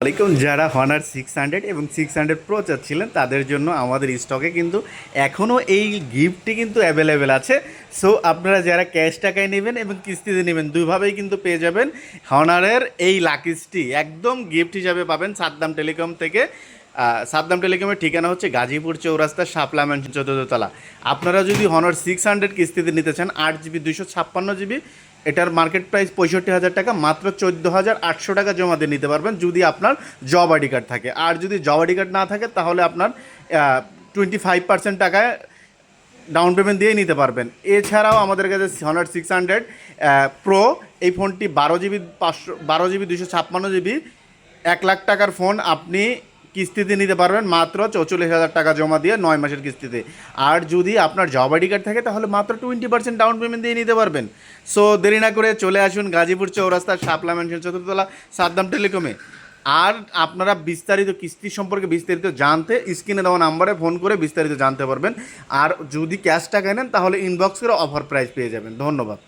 আসসালামাইকুম। যারা হনার 600 এবং 600 প্রো চাচ্ছিলেন তাদের জন্য আমাদের স্টকে কিন্তু এখনও এই গিফটটি কিন্তু অ্যাভেলেবেল আছে। সো আপনারা যারা ক্যাশ টাকায় নেবেন এবং কিস্তিতে নেবেন দুইভাবেই কিন্তু পেয়ে যাবেন হনারের এই লাকিসটি একদম গিফট হিসাবে পাবেন সাদ্দাম টেলিকম থেকে। সাদ্দাম টেলিকমের ঠিকানা হচ্ছে গাজীপুর চৌরাস্তা শাপলা ম্যানশন 14 তলা। আপনারা যদি হনার 600 কিস্তিতে নিতে চান 8 জিবি 256 জিবি, এটার মার্কেট প্রাইস 65,000 টাকা, মাত্র 14,800 টাকা জমা দিয়ে নিতে পারবেন যদি আপনার জব আইডি কার্ড থাকে। আর যদি জব আইডি কার্ড না থাকে তাহলে আপনার 25% টাকায় ডাউন পেমেন্ট দিয়ে নিতে পারবেন। এছাড়াও আমাদের কাছে হনার 600 প্রো এই ফোনটি 12 জিবি 256 জিবি 1 লাখ টাকার ফোন আপনি কিস্তিতে নিতে পারবেন মাত্র 44,000 টাকা জমা দিয়ে 9 মাসের কিস্তিতে। আর যদি আপনার জব আইডি কার্ড থাকে তাহলে মাত্র 20% ডাউন পেমেন্ট দিয়ে নিতে পারবেন। সো দেরি না করে চলে আসুন গাজীপুর চৌরাস্তার শাপলা ম্যানশন 14 তলা সাদ্দাম টেলিকমে। আর আপনারা বিস্তারিত কিস্তি সম্পর্কে বিস্তারিত জানতে স্ক্রিনে দেওয়া নাম্বারে ফোন করে বিস্তারিত জানতে পারবেন। আর যদি ক্যাশ টাকা নেন তাহলে ইনবক্স করে অফার প্রাইস পেয়ে যাবেন। ধন্যবাদ।